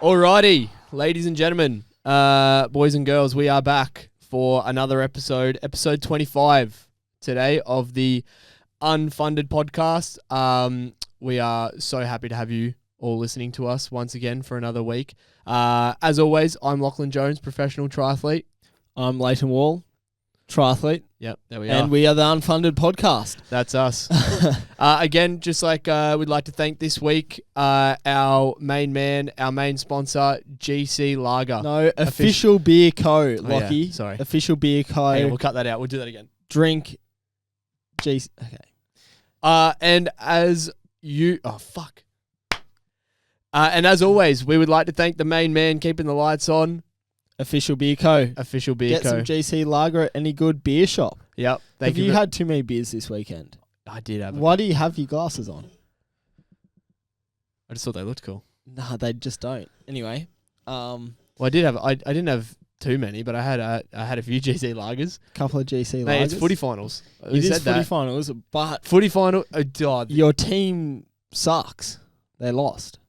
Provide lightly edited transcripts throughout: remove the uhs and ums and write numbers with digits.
Alrighty, ladies and gentlemen, boys and girls, we are back for another episode 25 today of the Unfunded Podcast. We are so happy to have you all listening to us once again for another week. As always, I'm Lachlan Jones, professional triathlete. I'm Hayden Wilde, triathlete. Yep, there we are. And we are the Unfunded Podcast. That's us. Again, just like we'd like to thank this week our main man, our main sponsor, GC Lager. No, Official Beer Co. Oh, Lockie. yeah, sorry. Official Beer Co. Hey, we'll cut that out. We'll do that again. Drink GC. Okay. And as you... Oh, fuck. And as always, we would like to thank the main man keeping the lights on. Official Beer Co. Official Beer Get Co. some GC Lager at any good beer shop. Yep. Have you had too many beers this weekend? I did have. Why do you have your glasses on? I just thought they looked cool. Nah, they just don't. Anyway. Well, I did have. I didn't have too many, but I had a few GC lagers. Couple of GC Mate, lagers. it's footy finals. It is footy finals, but footy final. Oh, God. Your team sucks. They lost.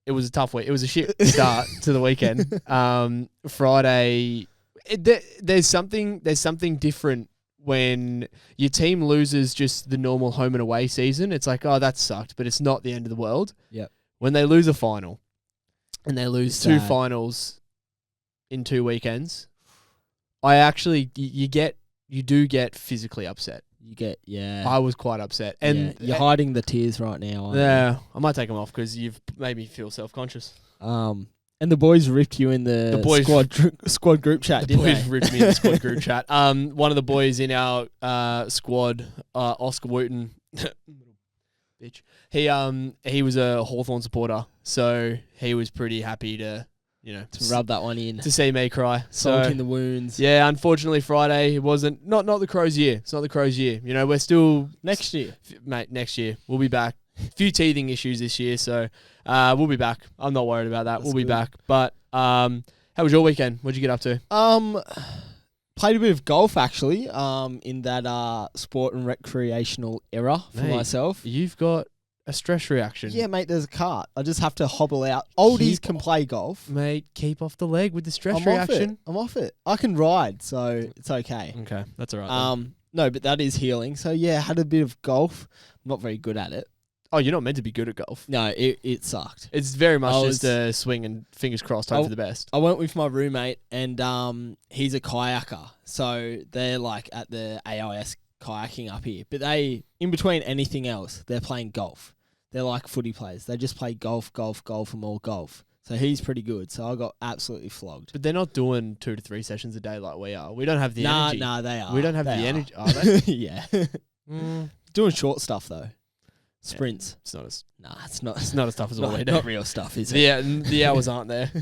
It was a tough week. It was a shit start to the weekend. Friday, there's something different when your team loses just the normal home and away season. It's like, oh, that sucked, but it's not the end of the world. Yep. When they lose a final and they lose It's two sad. finals in 2 weekends, you do get physically upset. You get, yeah. I was quite upset. And you're hiding the tears right now. Aren't yeah, I might take them off because you've made me feel self-conscious. you? And the boys ripped you in the boys- squad group chat, The didn't boys they? ripped me in the squad group chat. One of the boys in our squad, Oscar Wooten, bitch. He was a Hawthorn supporter, so he was pretty happy to Rub that one in. to see me cry. Salt So in the wounds. yeah, unfortunately Friday it wasn't not the Crows' year. It's not the Crows' year. We're still Next year. mate. Next year we'll be back. Few teething issues this year, so we'll be back. I'm not worried about that. That's We'll be good. back. But how was your weekend? What'd you get up to? Played a bit of golf actually. In that sport and recreational era for Mate, myself. You've got a stress reaction. Yeah, mate. There's a cart. I just have to hobble out. Oldies can play golf. Mate, keep off the leg with the stress I'm reaction. I'm off it. I can ride, so it's okay. Okay, that's all right. No, but that is healing. So yeah, had a bit of golf. Not very good at it. Oh, you're not meant to be good at golf. No, it sucked. It's very much I just a swing and fingers crossed, hope for the best. I went with my roommate, and he's a kayaker. So they're like at the AIS kayaking up here. But they, in between anything else, they're playing golf. They're like footy players. They just play golf, and more golf. So he's pretty good. So I got absolutely flogged. But they're not doing 2 to 3 sessions a day like we are. We don't have the energy. Nah, they are. We don't have They the are. energy. Are they? Yeah. Mm, Doing short stuff, though. Sprints. it's not as Nah, it's not. it's not as tough as what we do. Not real stuff, is it? The hours aren't there.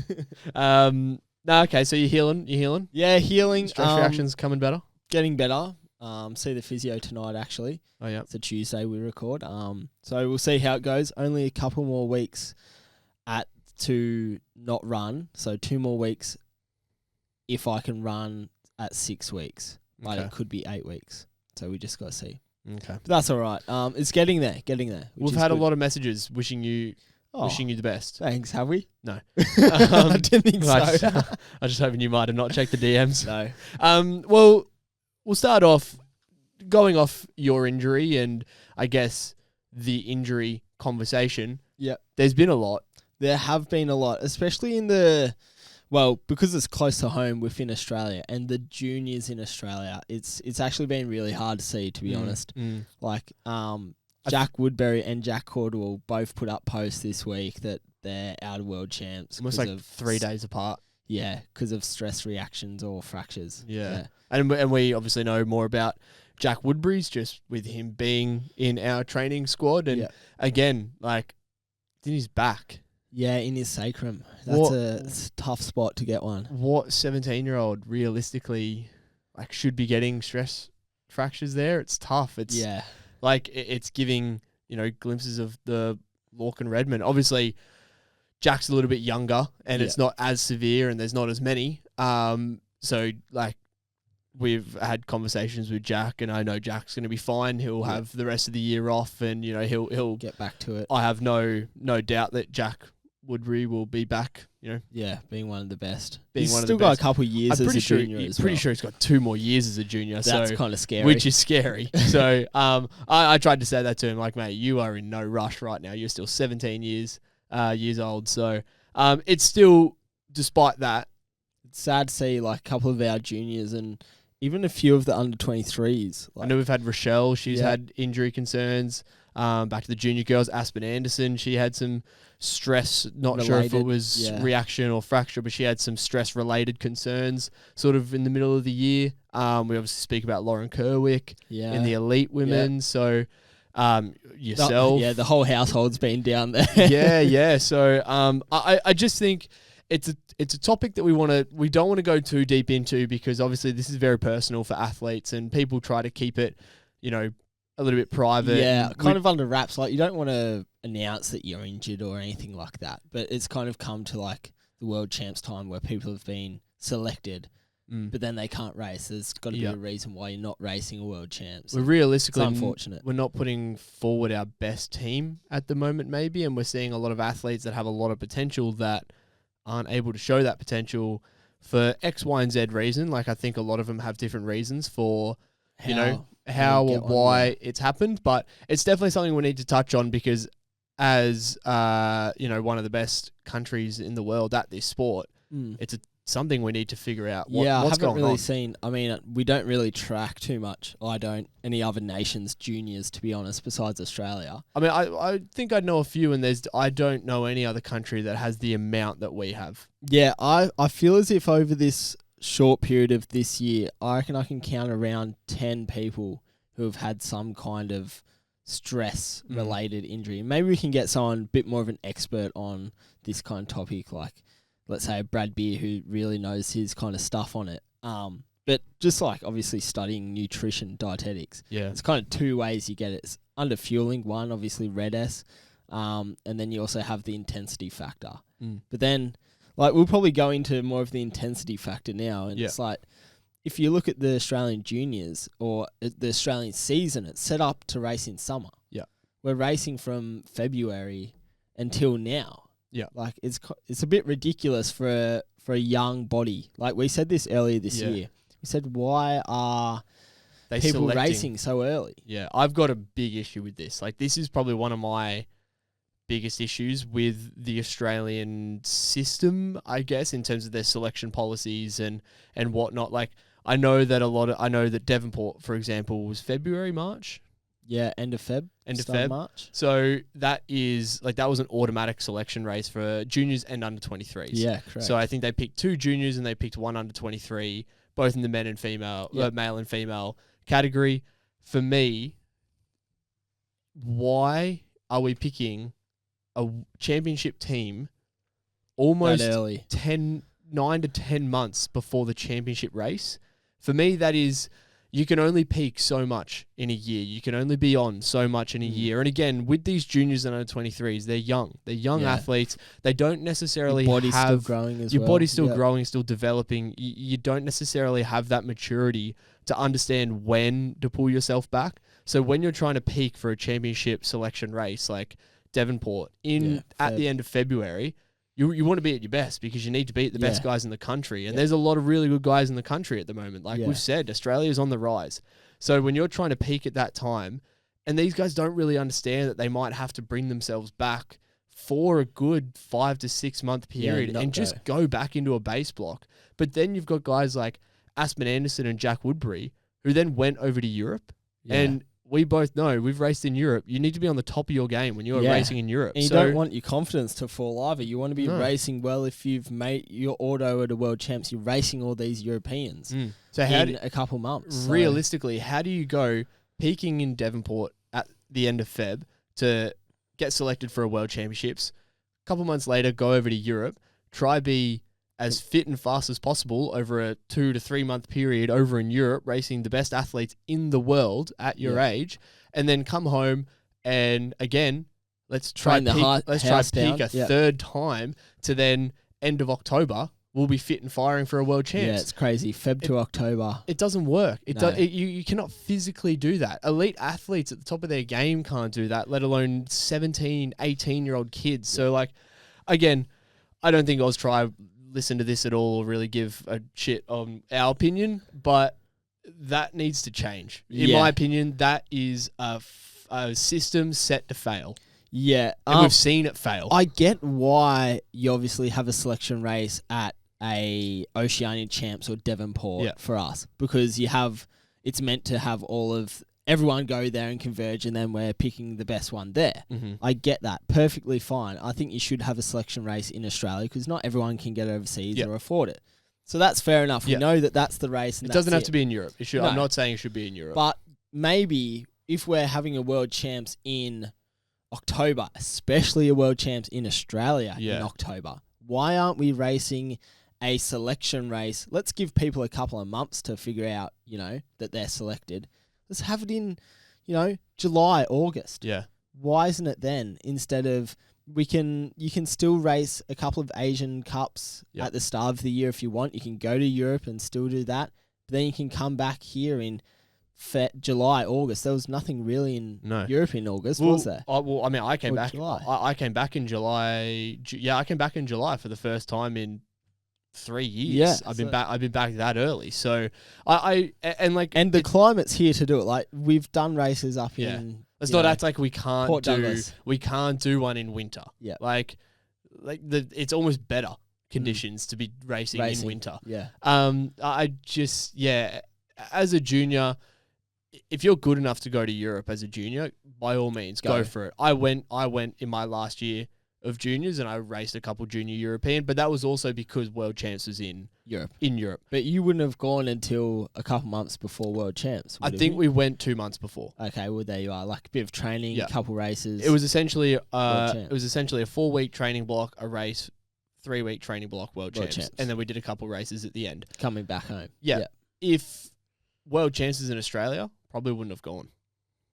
No, okay. So you're healing. Yeah, healing. Stress reactions coming better. Getting better. See the physio tonight, actually. Oh yeah. It's a Tuesday we record. So we'll see how it goes. Only a couple more weeks to not run. So 2 more weeks if I can run at 6 weeks. But Okay. it could be 8 weeks. So we just got to see. Okay. But that's all right. It's getting there. We've had a lot of messages wishing you the best. Thanks, have we? No. I didn't think so. I just hoping you might have not checked the DMs. No. Well, we'll start off going off your injury and I guess the injury conversation. Yeah. There's been a lot. There have been a lot, especially in because it's close to home within Australia and the juniors in Australia, it's actually been really hard to see, to be honest. Like, Jack Woodbury and Jack Cordwell both put up posts this week that they're out of world champs. Almost like 3 days apart. Yeah, because of stress reactions or fractures. Yeah. And we obviously know more about Jack Woodbury's just with him being in our training squad. And again, like, in his back. Yeah, in his sacrum. It's a tough spot to get one. What 17-year-old realistically should be getting stress fractures there? It's tough. It's it's giving, glimpses of the Lorcan Redmond. Obviously, Jack's a little bit younger and it's not as severe and there's not as many. So we've had conversations with Jack, and I know Jack's going to be fine. He'll have the rest of the year off, and he'll get back to it. I have no doubt that Jack Woodbury will be back. Being one of the best. He's still got a couple of years as a junior as well. Pretty sure he's got 2 more years as a junior. That's kind of scary. Which is scary. So I tried to say that to him, like, mate, you are in no rush right now. You're still 17 years old. So it's still, despite that, it's sad to see like a couple of our juniors and even a few of the under 23s. I know we've had Rochelle. She's had injury concerns. Back to the junior girls, Aspen Anderson. She had some stress, not sure if it was reaction or fracture, but she had some stress-related concerns sort of in the middle of the year. We obviously speak about Lauren Kerwick in the elite women. Yeah. So yourself. The whole household's been down there. So I just think it's a topic that we don't want to go too deep into, because obviously this is very personal for athletes and people try to keep it, a little bit private. Yeah, kind of under wraps. Like, you don't want to announce that you're injured or anything like that. But it's kind of come to like the World Champs time where people have been selected, but then they can't race. There's got to be a reason why you're not racing a World Champs. We're realistically, it's unfortunate. We're not putting forward our best team at the moment, maybe, and we're seeing a lot of athletes that have a lot of potential that aren't able to show that potential for X, Y, and Z reason. Like, I think a lot of them have different reasons for, how or why it's happened, but it's definitely something we need to touch on, because as one of the best countries in the world at this sport, it's something we need to figure out. What's I haven't going really on. seen. I mean, we don't really track too much. I don't any other nations juniors, to be honest, besides Australia. I mean, I think I know a few, and I don't know any other country that has the amount that we have. Yeah, I feel as if over this short period of this year, I reckon I can count around 10 people who have had some kind of stress-related injury. Maybe we can get someone a bit more of an expert on this kind of topic, like, let's say, Brad Beer, who really knows his kind of stuff on it. But just like, obviously, studying nutrition, dietetics, it's kind of 2 ways you get it. It's under fueling, one, obviously, red S, and then you also have the intensity factor. But then, like, we'll probably go into more of the intensity factor now, and it's like, if you look at the Australian juniors or the Australian season, it's set up to race in summer. Yeah. We're racing from February until now. Yeah. Like, it's a bit ridiculous for a young body. Like, we said this earlier this year. We said, why are people racing so early? Yeah, I've got a big issue with this. Like, this is probably one of my biggest issues with the Australian system, I guess, in terms of their selection policies and whatnot. Like, I know that Devonport, for example, was February, March. Yeah, end of Feb. March. So that was an automatic selection race for juniors and under 23s. Yeah, correct. So I think they picked 2 juniors and they picked 1 under 23, both in the men and female, male and female category. For me, why are we picking a championship team almost 9 to 10 months before the championship race? For me, that is, you can only peak so much in a year. You can only be on so much in a year. And again, with these juniors and under 23s, they're young. They're young athletes. They don't necessarily your body's still growing as well. Your body's still growing, still developing. You don't necessarily have that maturity to understand when to pull yourself back. So when you're trying to peak for a championship selection race like Devonport at the end of February, you want to be at your best, because you need to beat the best guys in the country. And there's a lot of really good guys in the country at the moment. Like we've said, Australia's on the rise. So when you're trying to peak at that time, and these guys don't really understand that they might have to bring themselves back for a good 5 to 6 month period and just go back into a base block. But then you've got guys like Aspen Anderson and Jack Woodbury, who then went over to Europe. And we both know, we've raced in Europe. You need to be on the top of your game when you're racing in Europe. And you don't want your confidence to fall either. You want to be racing well. If you've made your auto at a World Champs, you're racing all these Europeans so in a couple months. Realistically, how do you go peaking in Devonport at the end of Feb to get selected for a World Championships? A couple months later, go over to Europe, try be as fit and fast as possible over a 2 to 3 month period over in Europe, racing the best athletes in the world at your age, and then come home and again, let's try peak a third time to then end of October will be fit and firing for a world champs. Yeah, it's crazy. Feb to October. It doesn't work. No. You cannot physically do that. Elite athletes at the top of their game can't do that, let alone 17, 18-year-old kids. So, like, again, I don't think Oztri listen to this at all or really give a shit on our opinion, but that needs to change. In my opinion, that is a system set to fail. Yeah. And we've seen it fail. I get why you obviously have a selection race at a Oceania Champs or Devonport for us, because it's meant to have everyone go there and converge, and then we're picking the best one there. Mm-hmm. I get that. Perfectly fine. I think you should have a selection race in Australia because not everyone can get overseas or afford it. So that's fair enough. We know that that's the race. And it doesn't have to be in Europe. No. I'm not saying it should be in Europe. But maybe if we're having a World Champs in October, especially a World Champs in Australia in October, why aren't we racing a selection race? Let's give people a couple of months to figure out, that they're selected. Let's have it in, July, August. Yeah. Why isn't it then? Instead of you can still race a couple of Asian Cups at the start of the year if you want. You can go to Europe and still do that. But then you can come back here in July, August. There was nothing really in Europe in August, was there? I came back. July. I came back in July. I came back in July for the first time in 3 years. Yeah, I've been back that early. So and the climate's here to do it. Like, we've done races up in. Let's not act like we can't Port do Douglas. We can't do one in winter. Yeah, it's almost better conditions to be racing in winter. Yeah. As a junior, if you're good enough to go to Europe as a junior, by all means, go for it. I went in my last year of juniors and I raced a couple junior European, but that was also because World Champs was in Europe. But you wouldn't have gone until a couple months before World Champs. I think we went 2 months before. Okay, well there you are. Like a bit of training, a couple races. It was essentially a 4-week training block, a race, 3-week training block, World Champs, and then we did a couple races at the end. Coming back home. Yeah. If World Champs is in Australia, probably wouldn't have gone.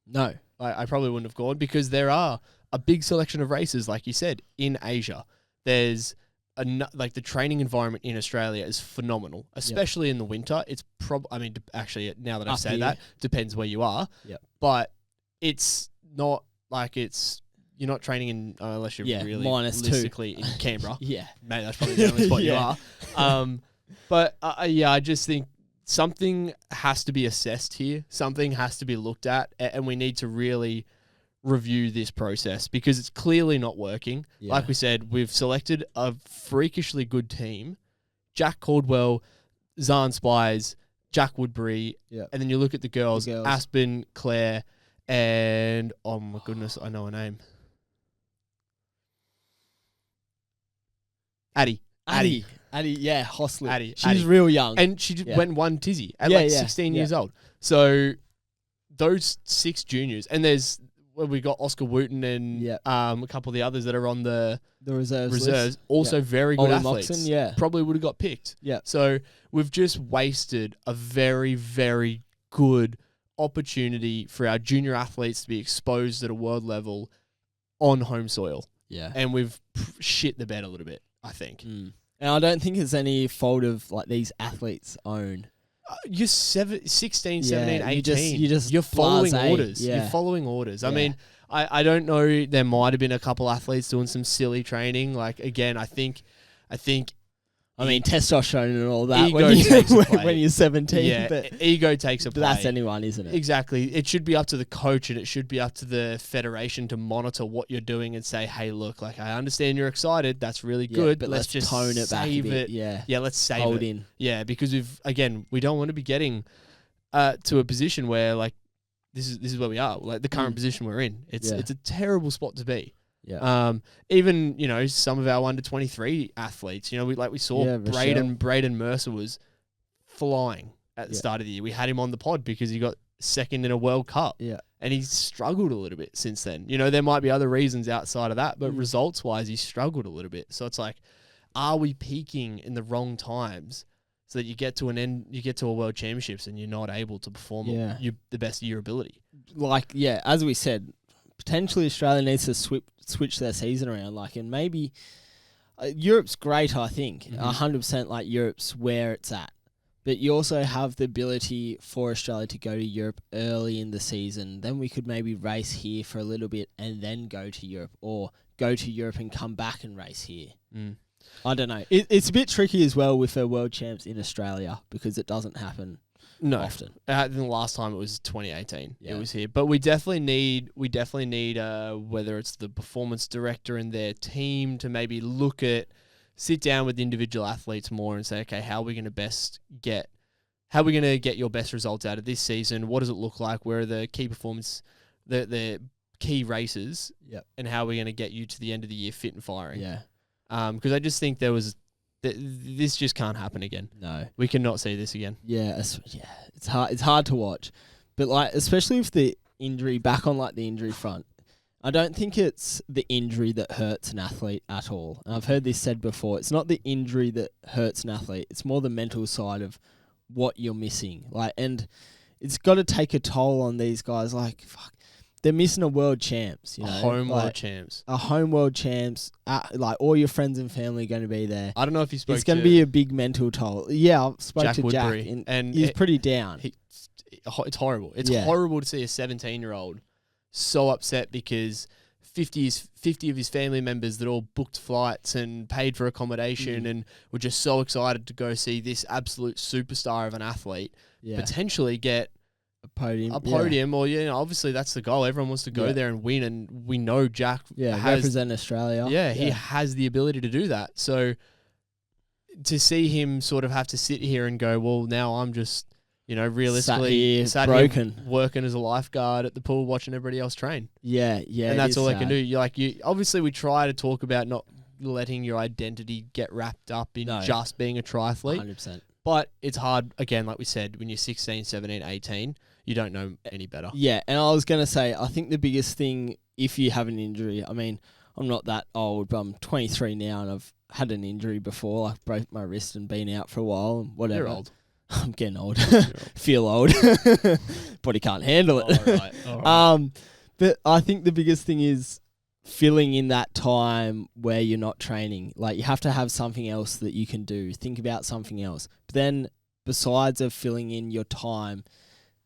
No. I probably wouldn't have gone because there are a big selection of races, like you said, in Asia. There's the training environment in Australia is phenomenal, especially in the winter. It's actually, now that I say that, depends where you are. Yep. But it's not like you're not training in unless you're really realistically in Canberra. Yeah, mate, that's probably the only spot you are. But I just think something has to be assessed here. Something has to be looked at, and we need to really review this process because it's clearly not working. Yeah. Like we said, we've selected a freakishly good team. Jack Caldwell, Zahn Spies, Jack Woodbury, and then you look at the girls. Aspen, Claire, and oh my goodness, I know her name. Addie, yeah, Hosley. Addie. She's real young. And she went and won Tizzy at 16 years old. So those 6 juniors, and we got Oscar Wooten and a couple of the others that are on the reserves. Also very good athletes. Moxon, probably would have got picked. Yeah. So we've just wasted a very, very good opportunity for our junior athletes to be exposed at a world level on home soil. Yeah. And we've shit the bed a little bit, I think. And I don't think it's any fault of these athletes' own. You're 16, 17, 18. You're following blasé. orders. Yeah. You're following orders. I mean, I don't know. There might have been a couple athletes doing some silly training. Like, again, I think testosterone and all that ego takes a play. when you're 17. Yeah, but ego takes a play. That's anyone, isn't it? Exactly. It should be up to the coach and it should be up to the federation to monitor what you're doing and say, hey, look, I understand you're excited. That's really good. But let's just tone it back a bit. Yeah, let's save Hold it. in. Yeah, because we don't want to be getting to a position where this is where we are. Like the current position we're in. It's a terrible spot to be. Yeah. Even some of our under 23 athletes. We saw Braden Mercer was flying at the start of the year. We had him on the pod because he got second in a World Cup. Yeah. And he's struggled a little bit since then. There might be other reasons outside of that, but results wise, he's struggled a little bit. So it's like, are we peaking in the wrong times so that you get to a World Championships and you're not able to perform the best of your ability? As we said, potentially Australia needs to switch their season around. And maybe, Europe's great, I think. Mhm. 100% like Europe's where it's at. But you also have the ability for Australia to go to Europe early in the season. Then we could maybe race here for a little bit and then go to Europe, or go to Europe and come back and race here. I don't know. It's a bit tricky as well with a world champs in Australia because it doesn't happen often. The last time it was 2018. Yeah. It was here, but we definitely need whether it's the performance director and their team to maybe sit down with individual athletes more and say, okay, how are we going to get your best results out of this season? What does it look like? Where are the key performance, the key races? Yep. And how are we going to get you to the end of the year fit and firing? Yeah. Because I just think this just can't happen again. No. We cannot see this again. Yeah. It's hard. It's hard to watch, but like especially with the injury back on like the injury front. I don't think it's the injury that hurts an athlete at all. And I've heard this said before. It's not the injury that hurts an athlete. It's more the mental side of what you're missing. Like, and it's got to take a toll on these guys. Like, fuck, they're missing a world champs. You know, world champs. A home world champs. Like all your friends and family are going to be there. I don't know if you spoke. It's going to be a big mental toll. Yeah, I spoke Jack to Woodbury, Jack, and he's pretty down. It's horrible. It's horrible to see a 17-year-old so upset because 50 of his family members that all booked flights and paid for accommodation and were just so excited to go see this absolute superstar of an athlete potentially get a podium. Or obviously that's the goal. Everyone wants to go there and win, and we know Jack represent Australia. Yeah, he has the ability to do that. So to see him sort of have to sit here and go, well, now I'm just realistically sat broken, here working as a lifeguard at the pool, watching everybody else train. Yeah, and that's all I can do. Obviously, we try to talk about not letting your identity get wrapped up in just being a triathlete. 100%. But it's hard, again, like we said, when you're 16, 17, 18, you don't know any better. Yeah, and I was going to say, I think the biggest thing, if you have an injury, I mean, I'm not that old, but I'm 23 now, and I've had an injury before. I broke my wrist and been out for a while and whatever. You're old. I'm getting old. Feel old. Body can't handle it. All right. But I think the biggest thing is filling in that time where you're not training. Like, you have to have something else that you can do. Think about something else. But then, besides of filling in your time,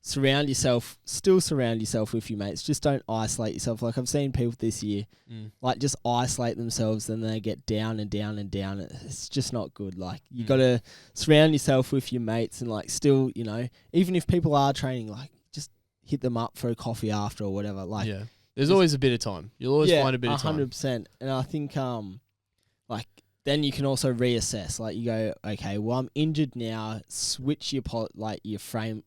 surround yourself with your mates. Just don't isolate yourself. Like, I've seen people this year, like, just isolate themselves, then they get down and down and down. It's just not good. Like, you got to surround yourself with your mates and, like, still, even if people are training, like, just hit them up for a coffee after or whatever. Like, there's always a bit of time. You'll always find a bit of time. 100%. And I think, like, then you can also reassess. Like, you go, okay, well, I'm injured now. Switch your frame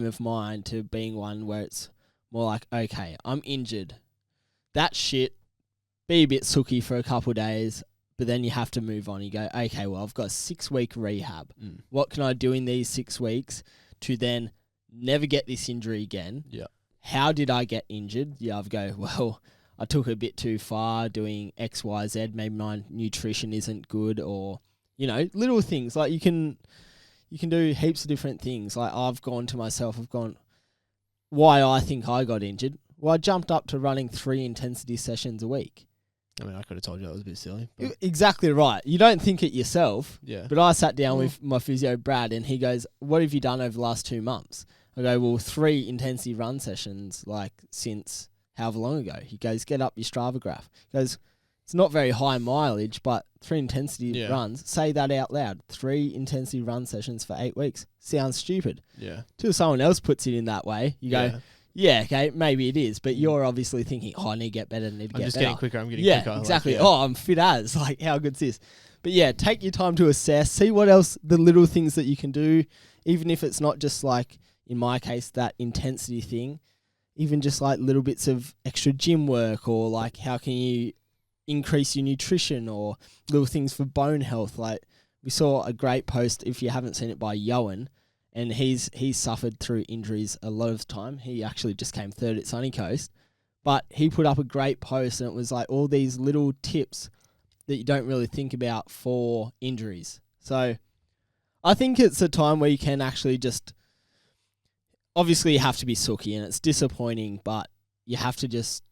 of mind to being one where it's more like, okay, I'm injured. That shit, be a bit sooky for a couple of days, but then you have to move on. You go, okay, well, I've got a 6-week rehab. What can I do in these 6 weeks to then never get this injury again? Yeah. How did I get injured? Yeah, I've go, well, I took it a bit too far doing X, Y, Z. Maybe my nutrition isn't good, or, little things. Like, you can do heaps of different things. Like, I've gone, why I think I got injured. Well, I jumped up to running 3 intensity sessions a week. I mean, I could have told you that was a bit silly. Exactly right. You don't think it yourself. Yeah. But I sat down with my physio, Brad, and he goes, what have you done over the last 2 months? I go, well, 3 intensity run sessions, like, since however long ago. He goes, get up your Strava graph. He goes, it's not very high mileage, but 3 intensity runs. Say that out loud. 3 intensity run sessions for 8 weeks. Sounds stupid. Yeah. Till someone else puts it in that way, you go, yeah, okay, maybe it is, but you're obviously thinking, I need to get better, I'm just getting quicker, I'm getting quicker. Yeah, exactly. I'm fit as. Like, how good's this? But yeah, take your time to assess, see what else, the little things that you can do, even if it's not just like, in my case, that intensity thing, even just like little bits of extra gym work, or like how can you increase your nutrition, or little things for bone health. Like, we saw a great post, if you haven't seen it, by Lleyton, and he's suffered through injuries a lot of the time. He actually just came 3rd at Sunny Coast, but he put up a great post, and it was like all these little tips that you don't really think about for injuries. So I think it's a time where you can actually just, obviously you have to be sooky and it's disappointing, but you have to just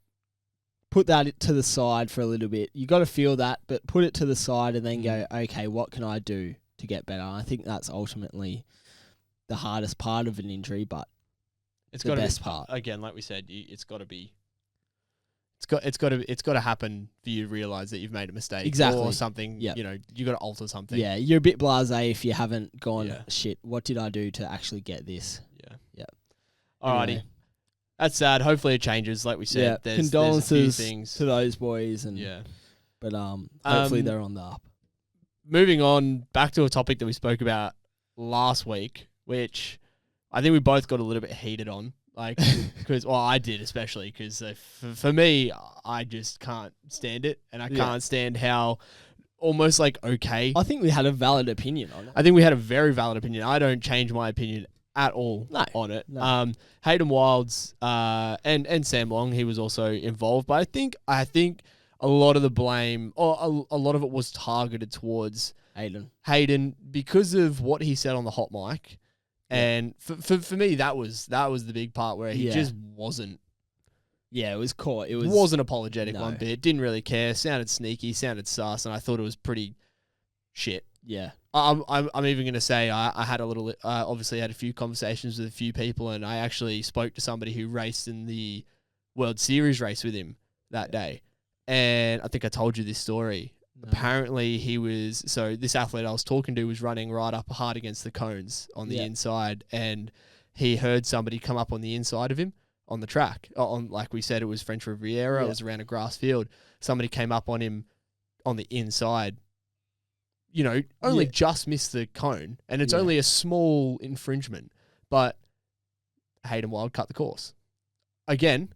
put that to the side for a little bit. You got to feel that, but put it to the side and then go, okay, what can I do to get better? I think that's ultimately the hardest part of an injury, but it's the got best part. Again, like we said, it's got to be. It's got to happen for you to realize that you've made a mistake, exactly, or something. Yep. You know, you got to alter something. Yeah, you're a bit blasé if you haven't gone. Shit, what did I do to actually get this? Yeah. Alrighty. Anyway. That's sad. Hopefully it changes. Like we said, there's condolences a few things to those boys, and but hopefully they're on the up. Moving on back to a topic that we spoke about last week, which I think we both got a little bit heated on, like because I did especially because for me I just can't stand it, and I can't stand how almost like okay. I think we had a valid opinion on it. I think we had a very valid opinion. I don't change my opinion at all on it. No. Hayden Wilde's and Sam Long, he was also involved, but I think a lot of the blame or a lot of it was targeted towards Hayden because of what he said on the hot mic. And for me that was the big part where he just wasn't. Yeah, it was caught. It wasn't apologetic one bit. Didn't really care. Sounded sneaky. Sounded sus, and I thought it was pretty shit. Yeah. I'm even going to say I had a little, obviously had a few conversations with a few people, and I actually spoke to somebody who raced in the World Series race with him that day. And I think I told you this story. No. Apparently this athlete I was talking to was running right up hard against the cones on the inside, and he heard somebody come up on the inside of him on the track. Like we said, it was French Riviera. It was around a grass field. Somebody came up on him on the inside, you know, only just missed the cone, and it's only a small infringement, but Hayden Wilde cut the course. Again,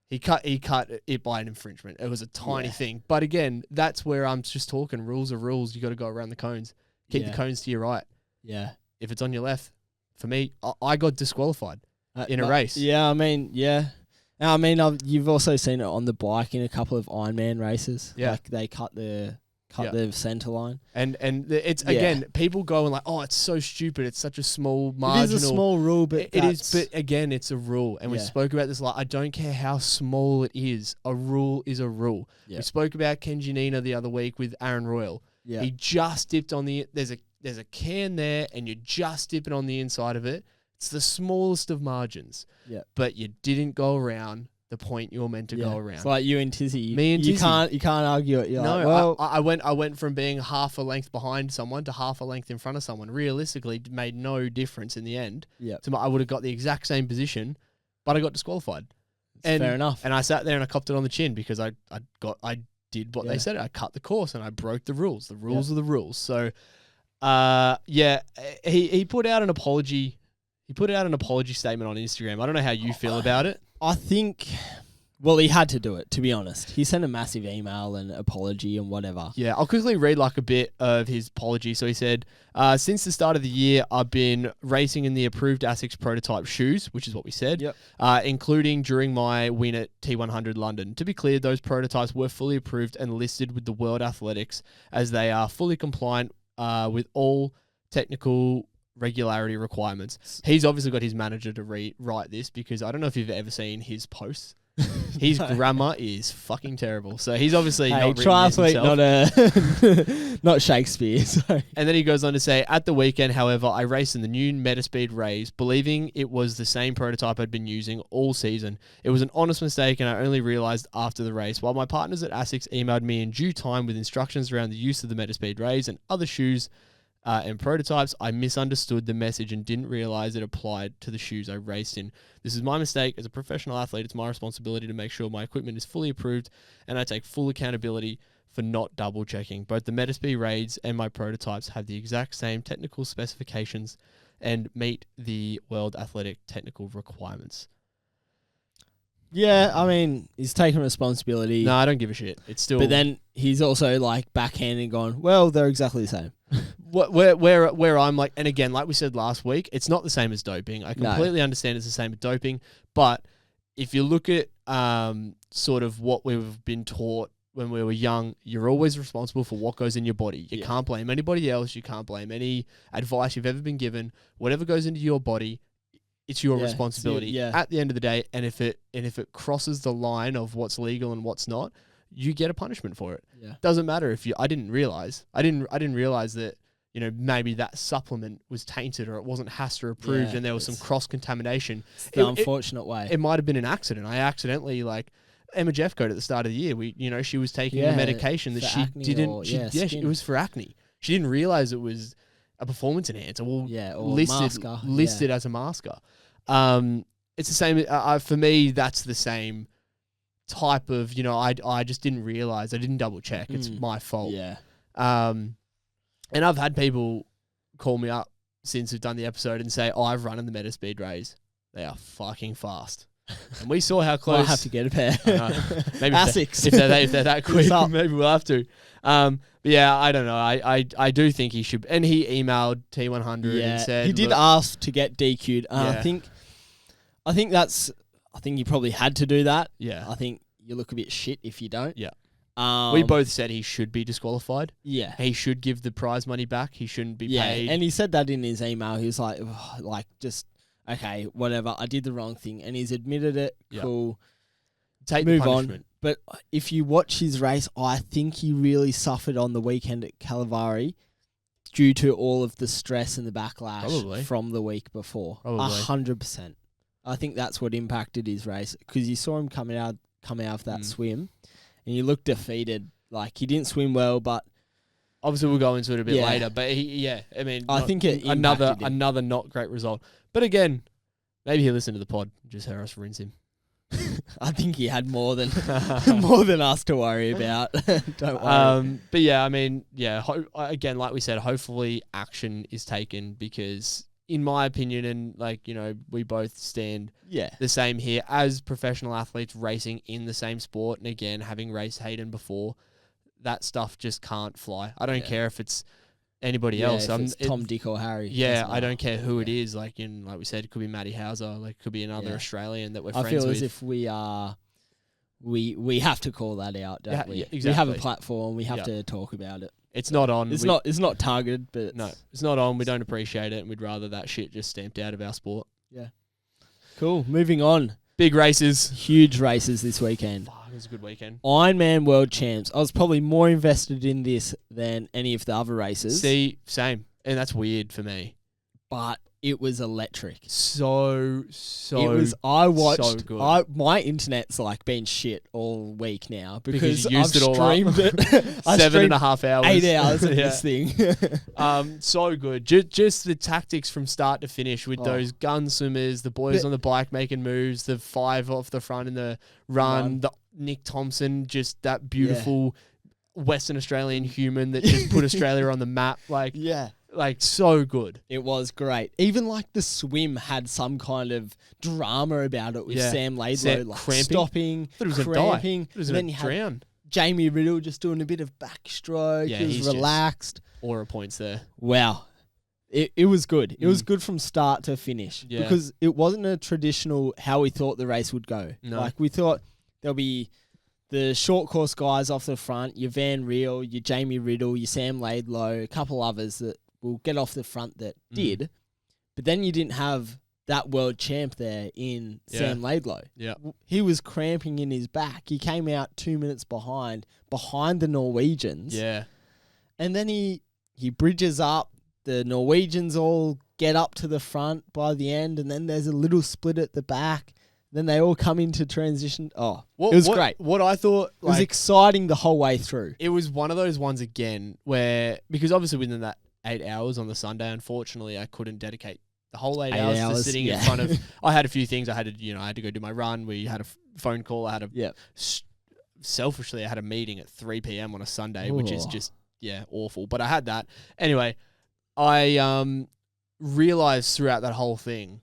he cut it by an infringement. It was a tiny thing, but again, that's where I'm just talking. Rules are rules. You got to go around the cones. Keep the cones to your right. Yeah. If it's on your left, for me, I got disqualified in a race. Yeah, I mean, you've also seen it on the bike in a couple of Ironman races. Yeah, like they cut the center line, and it's again people go and like, oh, it's so stupid. It's such a small marginal. It is a small rule, but it is. But again, it's a rule, and we spoke about this a lot. I don't care how small it is. A rule is a rule. Yeah. We spoke about Kenji Nina the other week with Aaron Royal. Yeah, he just dipped on the. There's a can there, and you're just dipping on the inside of it. It's the smallest of margins. Yeah, but you didn't go around the point you're meant to go around. It's like you and Tizzy. Me and Tizzy. You can't argue it. You're no, like, well, I went from being half a length behind someone to half a length in front of someone. Realistically, it made no difference in the end. Yeah, I would have got the exact same position, but I got disqualified. Fair enough. And I sat there and I copped it on the chin because I did what they said. I cut the course and I broke the rules. The rules are the rules. So, he put out an apology. He put out an apology statement on Instagram. I don't know how you feel about it. I think, well, he had to do it, to be honest. He sent a massive email and apology and whatever. Yeah, I'll quickly read like a bit of his apology. So he said, since the start of the year, I've been racing in the approved ASICS prototype shoes, which is what we said, including during my win at T100 London. To be clear, those prototypes were fully approved and listed with the World Athletics as they are fully compliant with all technical regularity requirements. He's obviously got his manager to write this because I don't know if you've ever seen his posts. His grammar is fucking terrible. So he's obviously not written this himself. Not Shakespeare. So. And then he goes on to say, at the weekend, however, I raced in the new Metaspeed Rays, believing it was the same prototype I'd been using all season. It was an honest mistake, and I only realised after the race. While my partners at ASICS emailed me in due time with instructions around the use of the Metaspeed Rays and other shoes and prototypes, I misunderstood the message and didn't realize it applied to the shoes I raced in. This is my mistake. As a professional athlete, it's my responsibility to make sure my equipment is fully approved, and I take full accountability for not double checking. Both the Metaspeed Raids and my prototypes have the exact same technical specifications and meet the World Athletic technical requirements. Yeah, I mean, he's taking responsibility. No, I don't give a shit. It's still... But then he's also like backhanding going, well, they're exactly the same. Where I'm like, and again, like we said last week, it's not the same as doping. I completely understand it's the same as doping, but if you look at sort of what we've been taught when we were young, you're always responsible for what goes in your body. You can't blame anybody else. You can't blame any advice you've ever been given. Whatever goes into your body, it's your responsibility Yeah. at the end of the day. And if it crosses the line of what's legal and what's not, you get a punishment for it. Yeah. Doesn't matter if I didn't realize that, you know, maybe that supplement was tainted or it wasn't HASTA approved and there was some cross contamination. It's the unfortunate way. It might have been an accident. I accidentally, like Emma Jeffcoat at the start of the year, she was taking a medication that she didn't. It was for acne. She didn't realize it was a performance enhancer. Well, or listed as a masker. It's the same. For me, that's the same type of, you know, I just didn't realize. I didn't double check. It's my fault. Yeah. And I've had people call me up since we've done the episode and say, "Oh, I've run in the Meta Speed Rays. They are fucking fast." And we saw how close. I'll have to get a pair. Maybe Asics. if they're that quick, maybe we'll have to. But yeah, I don't know. I do think he should. And he emailed T100 and said he did ask to get DQ'd. I think you probably had to do that. Yeah. I think you look a bit shit if you don't. Yeah. We both said he should be disqualified. Yeah. He should give the prize money back. He shouldn't be paid. And he said that in his email. He was like, just, okay, whatever. I did the wrong thing. And he's admitted it. Yep. Cool. Move the punishment. On. But if you watch his race, I think he really suffered on the weekend at Karlovy Vary due to all of the stress and the backlash from the week before. 100%. I think that's what impacted his race because you saw him coming out of that swim. And he looked defeated. Like, he didn't swim well, but... Obviously, we'll go into it a bit later. But, I think it another not great result. But again, maybe he'll listen to the pod. Just hear us rinse him. I think he had more than us to worry about. Don't worry. But, yeah, again, like we said, hopefully action is taken because... In my opinion, and like, you know, we both stand the same here as professional athletes racing in the same sport. And again, having raced Hayden before, that stuff just can't fly. I don't care if it's anybody else. If it's Tom, Dick, or Harry. Yeah, I don't care who it is. Like we said, it could be Matty Hauser. Like, it could be another Australian that we're friends with. I feel as if we are. We have to call that out, don't we? Yeah, exactly. We have a platform. We have to talk about it. It's not on. It's not targeted, but it's not on. We don't appreciate it, and we'd rather that shit just stamped out of our sport. Yeah. Cool. Moving on. Big races. Huge races this weekend. Fuck, it was a good weekend. Ironman World Champs. I was probably more invested in this than any of the other races. See, same. And that's weird for me. But it was electric. So it was. I watched. So good. My internet's like been shit all week now because you used I've it all streamed up. it. 7.5 hours. 8 hours of this thing. So good. Just the tactics from start to finish with those gun swimmers, the boys on the bike making moves, the 5 off the front in the run, the Nick Thompson, just that beautiful Western Australian human that just put Australia on the map. Like, so good. It was great. Even, like, the swim had some kind of drama about it with Sam Laidlow, like, cramping. stopping, cramping. It was then you had Jamie Riddle just doing a bit of backstroke. Yeah, he was relaxed. Aura points there. Wow. It was good. It was good from start to finish. Yeah. Because it wasn't a traditional how we thought the race would go. No. Like, we thought there'll be the short course guys off the front, your Van Riel, your Jamie Riddle, your Sam Laidlow, a couple others that will get off the front that did, but then you didn't have that world champ there in Sam Laidlow. Yeah. He was cramping in his back. He came out 2 minutes behind the Norwegians. Yeah. And then he bridges up. The Norwegians all get up to the front by the end, and then there's a little split at the back. Then they all come into transition. Oh, it was great. What I thought... It was exciting the whole way through. It was one of those ones again where... Because obviously within that 8 hours on the Sunday, unfortunately, I couldn't dedicate the whole 8 hours to sitting in front of... I had a few things. I had to go do my run. We had a phone call. I had selfishly, I had a meeting at 3 p.m. on a Sunday, which is just, awful. But I had that. Anyway, I realized throughout that whole thing,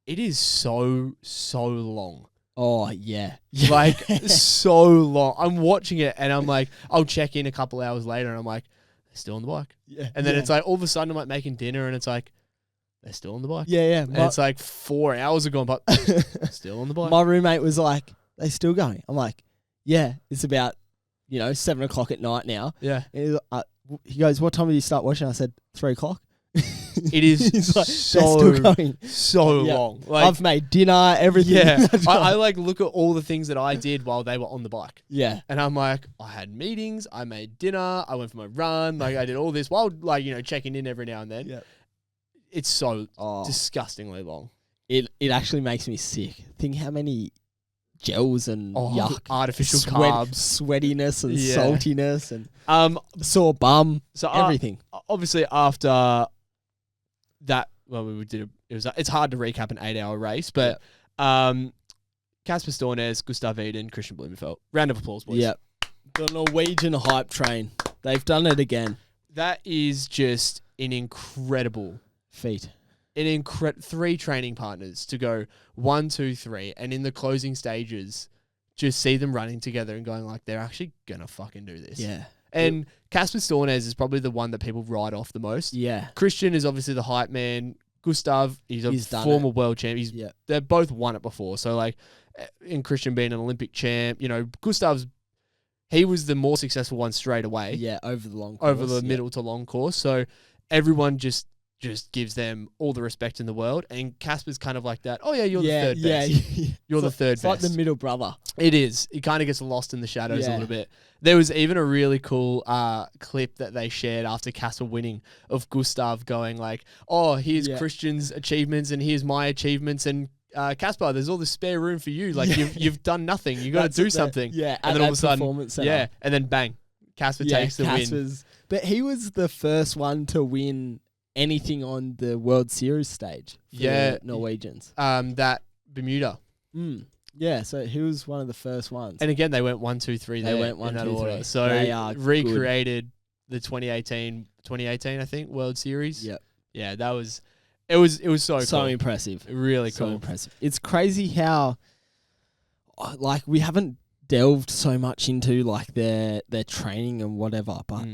it is so long. Oh, yeah. Like, so long. I'm watching it, and I'm like, I'll check in a couple hours later, and I'm like, they're still on the bike. Yeah. And then it's like, all of a sudden, I'm like making dinner, and it's like, they're still on the bike. Yeah. And it's like 4 hours have gone, but still on the bike. My roommate was like, they still going? I'm like, yeah, it's about, 7 o'clock at night now. Yeah. And he goes, what time did you start watching? I said, 3 o'clock. It is He's like, so they're still going. long. Like, I've made dinner, everything. yeah, I like look at all the things that I did while they were on the bike. Yeah. And I'm like, I had meetings, I made dinner, I went for my run, like I did all this while like, checking in every now and then. Yeah. It's so disgustingly long. It actually makes me sick. Think how many gels and yuck, artificial carbs, sweatiness and saltiness and sore bum, so everything. Obviously after that, well, it's hard to recap an 8-hour race, but Casper Stornes, Gustav Iden, Christian Blumenfeld. Round of applause, boys. Yep. The Norwegian hype train. They've done it again. That is just an incredible feat. 3 training partners to go 1, 2, 3, and in the closing stages, just see them running together and going like, they're actually gonna fucking do this. Yeah. And Casper Stornes is probably the one that people write off the most. Yeah. Christian is obviously the hype man. Gustav, he's a former world champ. They've both won it before. So like, in Christian being an Olympic champ, Gustav's, he was the more successful one straight away. Yeah, over the long course. Over the middle to long course. So everyone just gives them all the respect in the world. And Casper's kind of like that. Oh, yeah, you're the third best. You're the third best. It's like the middle brother. It is. He kind of gets lost in the shadows a little bit. There was even a really cool clip that they shared after Casper winning of Gustav going like, oh, here's Christian's achievements and here's my achievements. And Casper, there's all this spare room for you. Like, you've done nothing. You got to do something. Yeah, and then all of a sudden, and then bang, Casper takes the win. But he was the first one to win anything on the World Series stage for the Norwegians. That Bermuda. Yeah, so he was one of the first ones. And again, they went 1, 2, 3 there. They went 1, 2, 3. So they recreated the 2018, I think, World Series. Yep. Yeah, that was it was so cool. Impressive. Really so cool. Impressive. It's crazy how like we haven't delved so much into like their training and whatever, but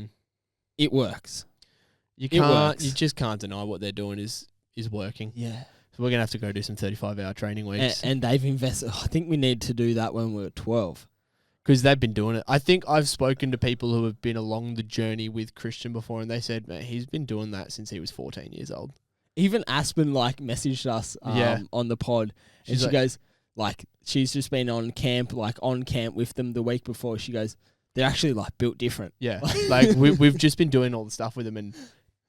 it works. You just can't deny what they're doing is working. Yeah. So we're going to have to go do some 35-hour training weeks. And they've invested. I think we need to do that when we're 12. Because they've been doing it. I think I've spoken to people who have been along the journey with Christian before, and they said, man, he's been doing that since he was 14 years old. Even Aspen, like, messaged us on the pod, and she goes, like, she's just been on camp with them the week before. She goes, they're actually, like, built different. Yeah. Like, we've just been doing all the stuff with them, and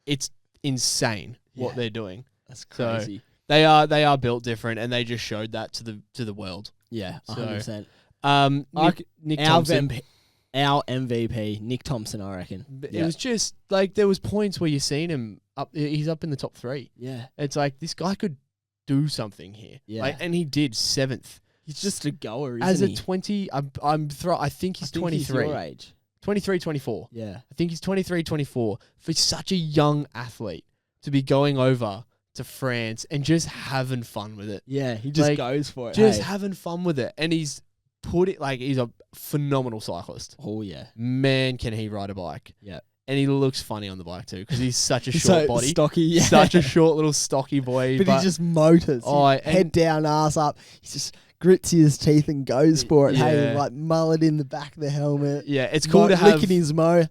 it's insane what they're doing. That's crazy. So they are built different, and they just showed that to the world. Yeah, 100%. Nick Thompson. Our MVP, Nick Thompson, I reckon. It was just like there was points where you seen him up. He's up in the top 3. Yeah, it's like this guy could do something here. Yeah, and he did 7th. He's just a goer, isn't As he? a 20, I think he's 23. He's your age. 23, 24. Yeah, I think he's 23, 24 for such a young athlete to be going over to France and just having fun with it. Yeah, he just goes for it. Just having fun with it, and he's he's a phenomenal cyclist. Oh yeah, man, can he ride a bike? Yeah, and he looks funny on the bike too because he's such a short body, stocky, such a short little stocky boy. But he just motors. Head down, ass up. He just grits his teeth and goes for it. Yeah. Hey, like mullet in the back of the helmet. Yeah, it's cool to have licking his mo.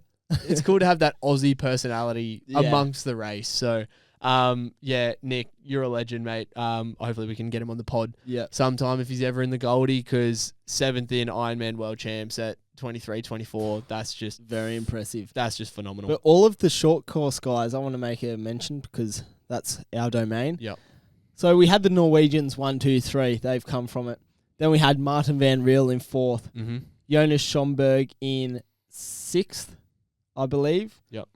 It's cool to have that Aussie personality amongst the race. So. Nick, you're a legend, mate. Hopefully we can get him on the pod sometime if he's ever in the Goldie, because 7th in Ironman World Champs at 23, 24. That's just very impressive. That's just phenomenal. But all of the short course guys, I want to make a mention because that's our domain. Yep. So we had the Norwegians 1, 2, 3. They've come from it. Then we had Martin van Riel in 4th. Mm-hmm. Jonas Schomburg in 6th, I believe. Yep.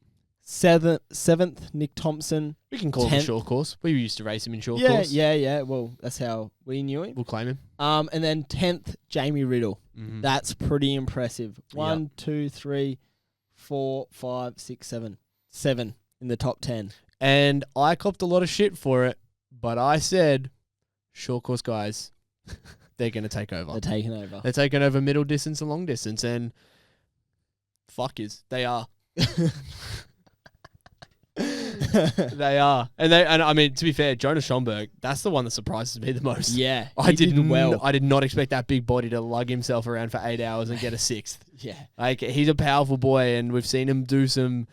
7th, Nick Thompson. We can call him a short course. We used to race him in short course. Yeah. Well, that's how we knew him. We'll claim him. And then 10th, Jamie Riddle. Mm-hmm. That's pretty impressive. 1, 2, 3, 4, 5, 6, 7. 7 in the top 10. And I copped a lot of shit for it, but I said, short course guys, they're going to take over. They're taking over. They're taking over middle distance and long distance, and they are. They are. And I mean, to be fair, Jonas Schomburg, that's the one that surprises me the most. Yeah. I did not expect that big body to lug himself around for 8 hours and get a 6th. Yeah. Like, he's a powerful boy, and we've seen him do some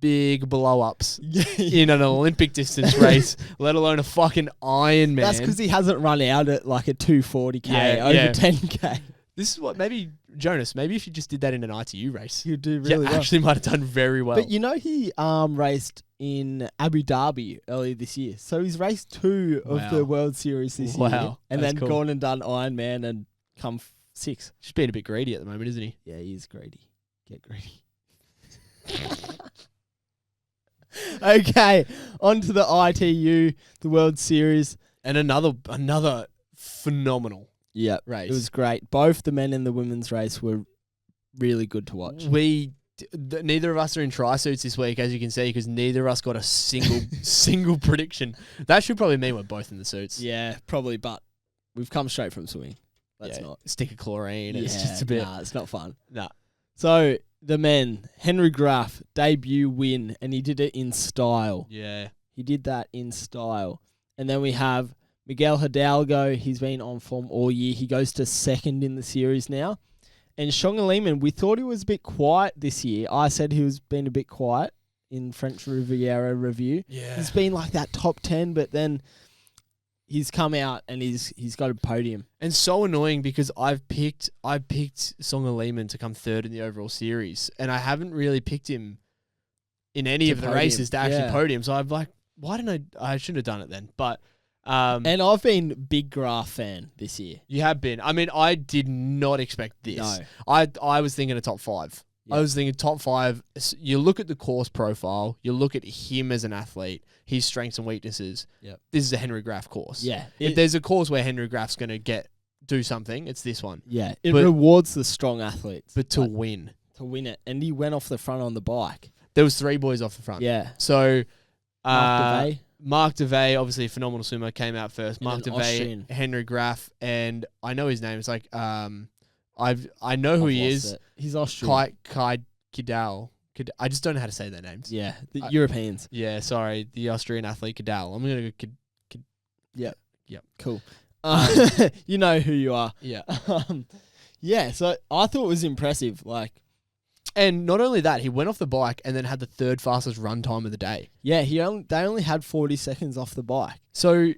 big blow-ups in an Olympic distance race, let alone a fucking Ironman. That's because he hasn't run out at like a 240k over 10k. This is what maybe Jonas. Maybe if you just did that in an ITU race, you'd do really well. Actually, might have done very well. But you know, he raced in Abu Dhabi earlier this year, so he's raced 2 of the World Series this year, and then gone and done Ironman and come 6. Just being a bit greedy at the moment, isn't he? Yeah, he is greedy. Get greedy. Okay, on to the ITU, the World Series, and another phenomenal. Yeah, race. It was great. Both the men and the women's race were really good to watch. Neither of us are in tri-suits this week, as you can see, because neither of us got a single prediction. That should probably mean we're both in the suits. Yeah, probably, but we've come straight from swimming. That's not. Stick of chlorine. It's just a bit. Nah, it's not fun. Nah. So, the men, Henry Graf, debut win, and he did it in style. Yeah. He did that in style. And then we have Miguel Hidalgo. He's been on form all year. He goes to 2nd in the series now. And Shonga Lehman, we thought he was a bit quiet this year. I said he was been a bit quiet in French Riviera review. Yeah. He's been like that top 10, but then he's come out and he's got a podium. And so annoying because I picked Songa Lehman to come 3rd in the overall series, and I haven't really picked him in any of the races to actually podium. So I'm like, why didn't I should have done it then. But and I've been a big Graf fan this year. You have been. I mean, I did not expect this. No. I was thinking a top 5. Yeah. I was thinking top 5. You look at the course profile, you look at him as an athlete, his strengths and weaknesses. Yep. This is a Henry Graf course. Yeah. If there's a course where Henry Graf's going to do something, it's this one. Yeah. It rewards the strong athletes. But to win. To win it. And he went off the front on the bike. There was 3 boys off the front. Yeah. So Mark DeVay, obviously a phenomenal swimmer, came out first. And Mark DeVay, Henry Graf, and I know his name. It's like I know who he is. He's Austrian. Kai Kidal. I just don't know how to say their names. Yeah, the Europeans. Yeah, sorry, the Austrian athlete Kidal. I'm gonna go Yep. Cool. Um, you know who you are. Yeah. Yeah. So I thought it was impressive. And not only that, he went off the bike and then had the 3rd fastest run time of the day. Yeah, they only had 40 seconds off the bike. So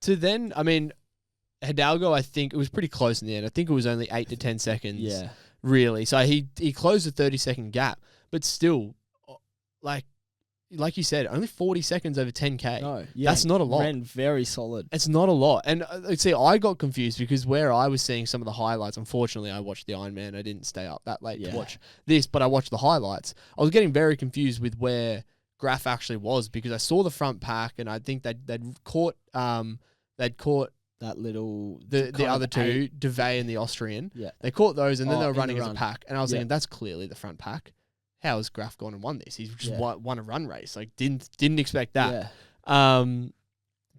I mean, Hidalgo, I think it was pretty close in the end. I think it was only 8 to 10 seconds. Yeah. Really. So he closed the 30-second gap, but still, like you said, only 40 seconds over 10K. No, yeah, that's not a lot. Ran very solid. It's not a lot. And see, I got confused because where I was seeing some of the highlights, unfortunately, I watched the Ironman. I didn't stay up that late to watch this, but I watched the highlights. I was getting very confused with where Graf actually was because I saw the front pack and I think they'd caught that little the other two, DeVay and the Austrian. Yeah. They caught those and then they were running the as a pack. And I was thinking, that's clearly the front pack. How has Graf gone and won this? He's just won a run race. Like didn't expect that. Yeah.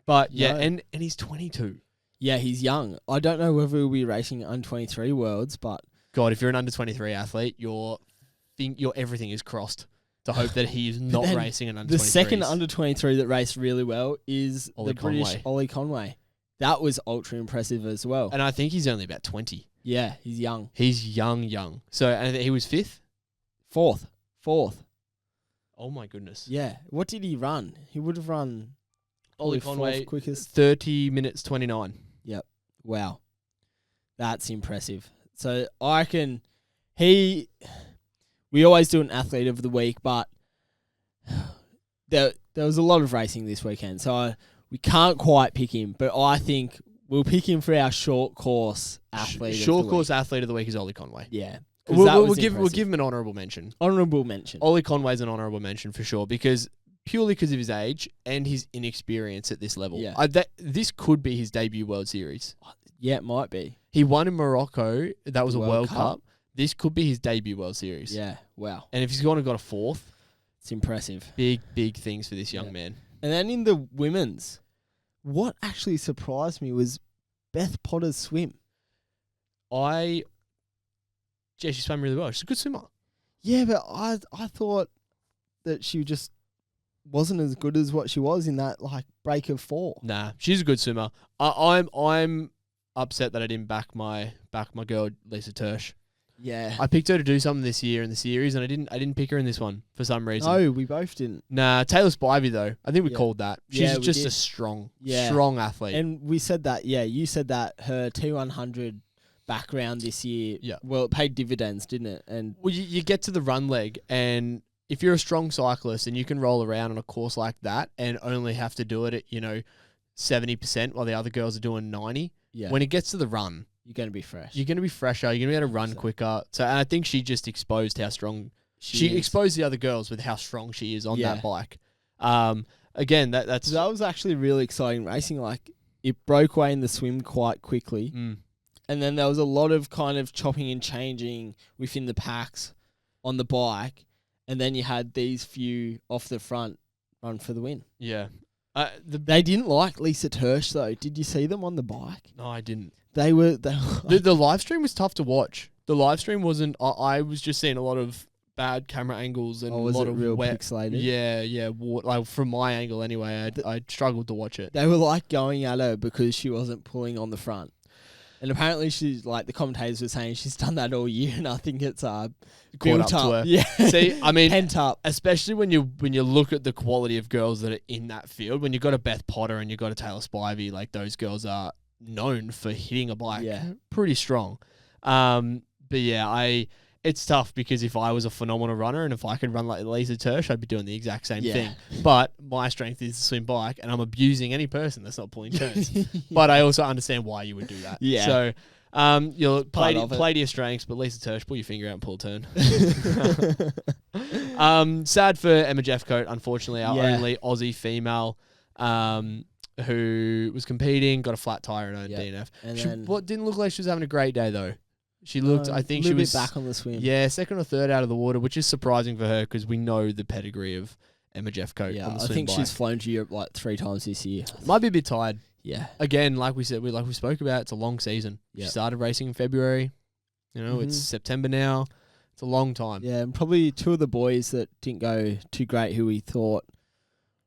But yeah, and he's 22. Yeah, he's young. I don't know whether we'll be racing under 23 worlds, but God, if you're an under 23 athlete, your everything is crossed to hope that he is not racing an under 23. The second under 23 that raced really well is Ollie British Ollie Conway. That was ultra impressive as well. And I think he's only about 20. Yeah, he's young. He's young. So and he was 5th? Fourth. Oh my goodness. Yeah. What did he run? He would have run Ollie Conway quickest 30 minutes 29. Yep. Wow. That's impressive. So I reckon we always do an athlete of the week, but there was a lot of racing this weekend. So we can't quite pick him, but I think we'll pick him for our short course athlete. Short course athlete of the week is Ollie Conway. Yeah. We'll give him an honourable mention. Honourable mention. Ollie Conway's an honourable mention for sure purely because of his age and his inexperience at this level. Yeah. This could be his debut World Series. Yeah, it might be. He won in Morocco. That was a World Cup. This could be his debut World Series. Yeah, wow. And if he's gone and got a 4th, it's impressive. Big things for this young man. And then in the women's, what actually surprised me was Beth Potter's swim. She swam really well. She's a good swimmer. Yeah, but I thought that she just wasn't as good as what she was in that break of 4. Nah, she's a good swimmer. I'm upset that I didn't back my girl Lisa Tersch. Yeah. I picked her to do something this year in the series, and I didn't pick her in this one for some reason. No, we both didn't. Nah, Taylor Spivey though. I think we Yeah. called that. She's Yeah, we just did. a strong athlete. And we said that, you said that her T100 background this year, well, it paid dividends, didn't it? And well, you get to the run leg, and if you're a strong cyclist and you can roll around on a course like that and only have to do it at, 70% while the other girls are doing 90, when it gets to the run, you're going to be fresh. You're going to be fresher. You're going to be able to run quicker. So, and I think she just exposed how strong she exposed the other girls with how strong she is on that bike. Again, that was actually really exciting racing. Like, it broke away in the swim quite quickly. And then there was a lot of kind of chopping and changing within the packs on the bike. And then you had these few off the front run for the win. Yeah. They didn't like Lisa Tersch, though. Did you see them on the bike? No, I didn't. They were the live stream was tough to watch. The live stream wasn't. I was just seeing a lot of bad camera angles and a lot of real wet. pixelated? Yeah. Like from my angle anyway, I struggled to watch it. They were like going at her because she wasn't pulling on the front. And apparently she's like, the commentators were saying she's done that all year, and I think it's built up. To her. Yeah. See, I mean, pent up. Especially when you look at the quality of girls that are in that field. When you've got a Beth Potter and you've got a Taylor Spivey, like those girls are known for hitting a bike pretty strong. But yeah, it's tough because if I was a phenomenal runner and if I could run like Lisa Tersch, I'd be doing the exact same thing. But my strength is the swim bike, and I'm abusing any person that's not pulling turns. But I also understand why you would do that. Yeah. So, you'll play to your strengths, but Lisa Tersch, pull your finger out and pull a turn. Sad for Emma Jeffcoat, unfortunately, our only Aussie female, who was competing, got a flat tire in her DNF. And didn't look like she was having a great day though. She looked, I think she was back on the swim. Yeah, second or third out of the water, which is surprising for her because we know the pedigree of Emma Jeffcoat. Yeah, on the I swim think bike. she's flown to Europe like 3 times this year. Might be a bit tired. Yeah. Again, like we said, like we spoke about, it's a long season. She started racing in February. It's September now. It's a long time. Yeah, and probably 2 of the boys that didn't go too great who we thought,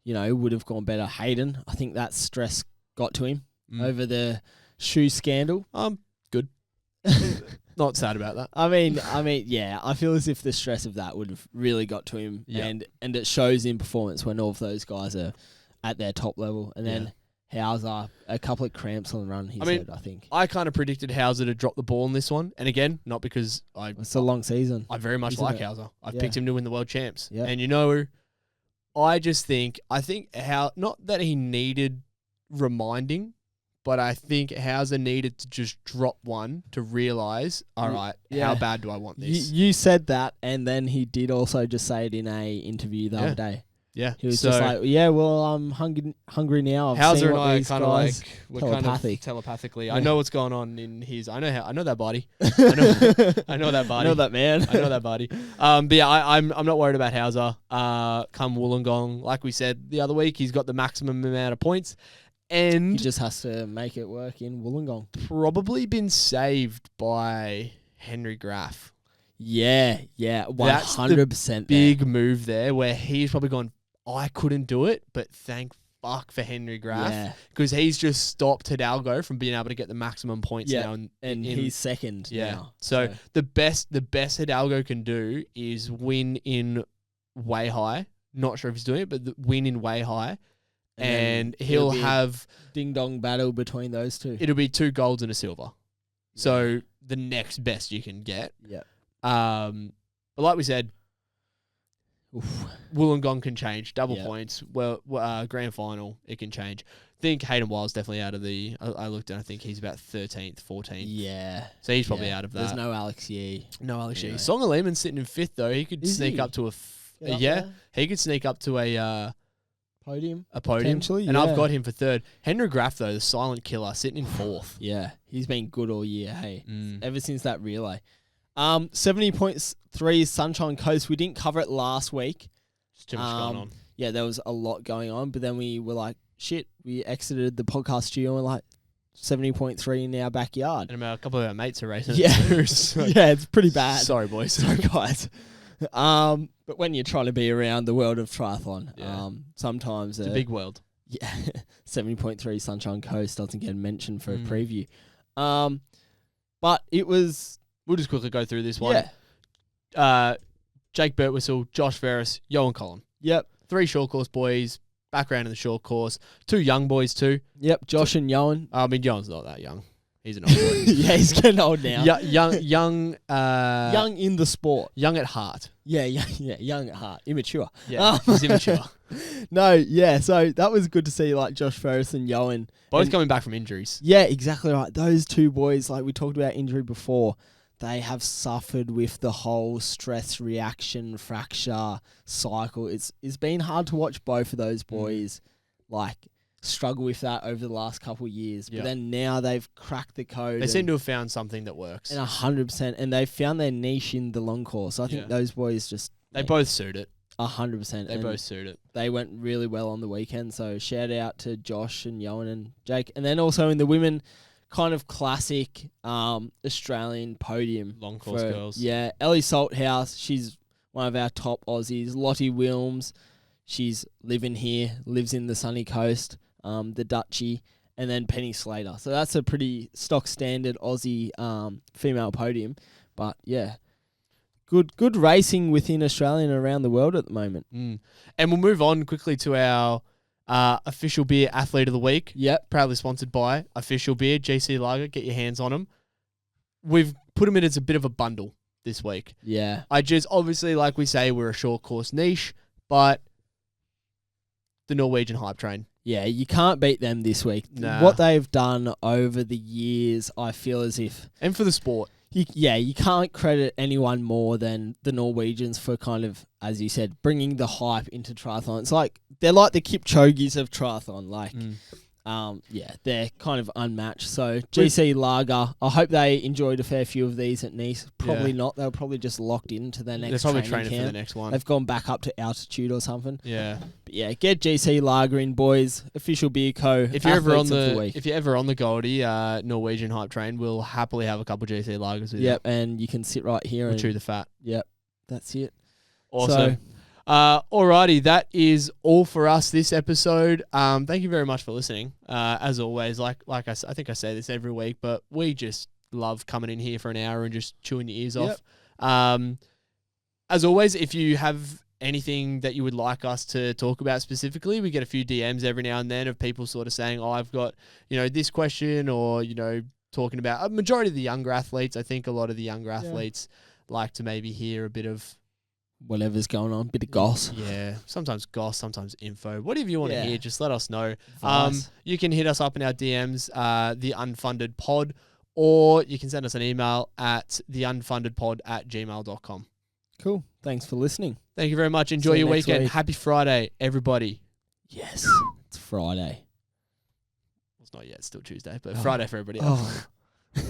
would have gone better. Hayden, I think that stress got to him over the shoe scandal. Good. Not sad about that. I mean, yeah, I feel as if the stress of that would have really got to him, and it shows in performance when all of those guys are at their top level. And then Hauser, a couple of cramps on the run, said, I think. I kind of predicted Hauser to drop the ball in this one, and again, not because it's a long season. I very much like Hauser. I've picked him to win the World Champs. Yeah. And I think not that he needed reminding, but I think Hauser needed to just drop one to realise, all right, how bad do I want this? You said that, and then he did also just say it in a interview the other day. Yeah. He was just like, I'm hungry now. Hauser and I kind of like, we're telepathically. Yeah. I know what's going on in his, I know that body. I know that body. I know that man. I know that body. But yeah, I'm not worried about Hauser. Come Wollongong, like we said the other week, he's got the maximum amount of points. And he just has to make it work in Wollongong. Probably been saved by Henry Graf. Yeah, 100%. Big move there where he's probably gone, I couldn't do it, but thank fuck for Henry Graf because he's just stopped Hidalgo from being able to get the maximum points now. And he's second now. So the best Hidalgo can do is win in way high. Not sure if he's doing it, but win in way high. And he'll have ding dong battle between those two. It'll be 2 golds and a silver. So the next best you can get. Yeah. But like we said, Wollongong can change. Double points. Well, grand final, it can change. I think Hayden Wilde's definitely out of the. I looked and I think he's about 13th, 14th. Yeah. So he's probably out of that. There's no Alex Yee. No Alex Yee. Songa Lehman's sitting in 5th though. He could sneak up to he could sneak up to a podium. And I've got him for 3rd. Henry Graf though, the silent killer, sitting in 4th. Yeah, he's been good all year. Hey, ever since that relay. 70.3 Sunshine Coast. We didn't cover it last week. Just too much going on. Yeah, there was a lot going on, but then we were like, shit, we exited the podcast studio and we're like 70.3 in our backyard. And a couple of our mates are racing. Yeah, so yeah, it's pretty bad. Sorry, boys. Sorry, guys. But when you're trying to be around the world of triathlon, sometimes it's a big world. Yeah, 70.3 Sunshine Coast doesn't get mentioned for a preview. But it was we'll just quickly go through this one. Yeah. Jake Birtwistle, Josh Ferris, Johan Collin. Yep. 3 short course boys, background in the short course. 2 young boys too. Yep. Josh and Johan. I mean, Johan's not that young. He's an old boy. Yeah, he's getting old now. Young in the sport. Young at heart. Yeah, young at heart. Immature. Yeah, he's immature. No, yeah, so that was good to see, like, Josh Ferris and Johan. Both coming back from injuries. Yeah, exactly right. Those 2 boys, like we talked about injury before, they have suffered with the whole stress reaction fracture cycle. It's been hard to watch both of those boys, like, struggle with that over the last couple of years. But then now they've cracked the code. They seem to have found something that works. And 100%. And they've found their niche in the long course. I think those boys just... They both suit it. 100%. They both suit it. They went really well on the weekend. So shout out to Josh and Johan and Jake. And then also in the women, kind of classic Australian podium. Long course girls. Yeah. Ellie Salthouse. She's one of our top Aussies. Lottie Wilms. She's living here. Lives in the sunny coast. The Dutchie, and then Penny Slater. So that's a pretty stock standard Aussie female podium. But yeah, good racing within Australia and around the world at the moment. And we'll move on quickly to our official beer athlete of the week. Yep. Proudly sponsored by Official Beer, GC Lager. Get your hands on them. We've put them in as a bit of a bundle this week. Yeah. Obviously, like we say, we're a short course niche, but the Norwegian hype train. Yeah, you can't beat them this week. Nah. What they've done over the years, I feel as if... And for the sport. You can't credit anyone more than the Norwegians for kind of, as you said, bringing the hype into triathlon. It's like, they're like the Kipchogis of triathlon. Like, they're kind of unmatched. So, GC Lager, I hope they enjoyed a fair few of these at Nice. Probably not. They were probably just locked into their next They're probably training training camp. for the next one. They've gone back up to altitude or something. Yeah. But yeah, get GC Lager in, boys. Official Beer Co. If you're ever on the Goldie Norwegian hype train, we'll happily have a couple GC Lagers with you. Yep, and you can sit right here and and chew the fat. Yep, that's it. Awesome. Alrighty, that is all for us this episode. Thank you very much for listening. As always, like I think I say this every week, but we just love coming in here for an hour and just chewing your ears off. As always, if you have anything that you would like us to talk about specifically, we get a few DMs every now and then of people sort of saying, I've got, this question, or, talking about a majority of the younger athletes. I think a lot of the younger athletes like to maybe hear a bit of whatever's going on, bit of goss. Yeah, sometimes goss, sometimes info. Whatever you want to hear, just let us know. Nice. You can hit us up in our DMs, the Unfunded Pod, or you can send us an email at theunfundedpod@gmail.com. Cool. Thanks for listening. Thank you very much. Enjoy your weekend. Week. Happy Friday, everybody. Yes, it's Friday. Well, it's not yet. It's still Tuesday, but Friday for everybody else. Oh.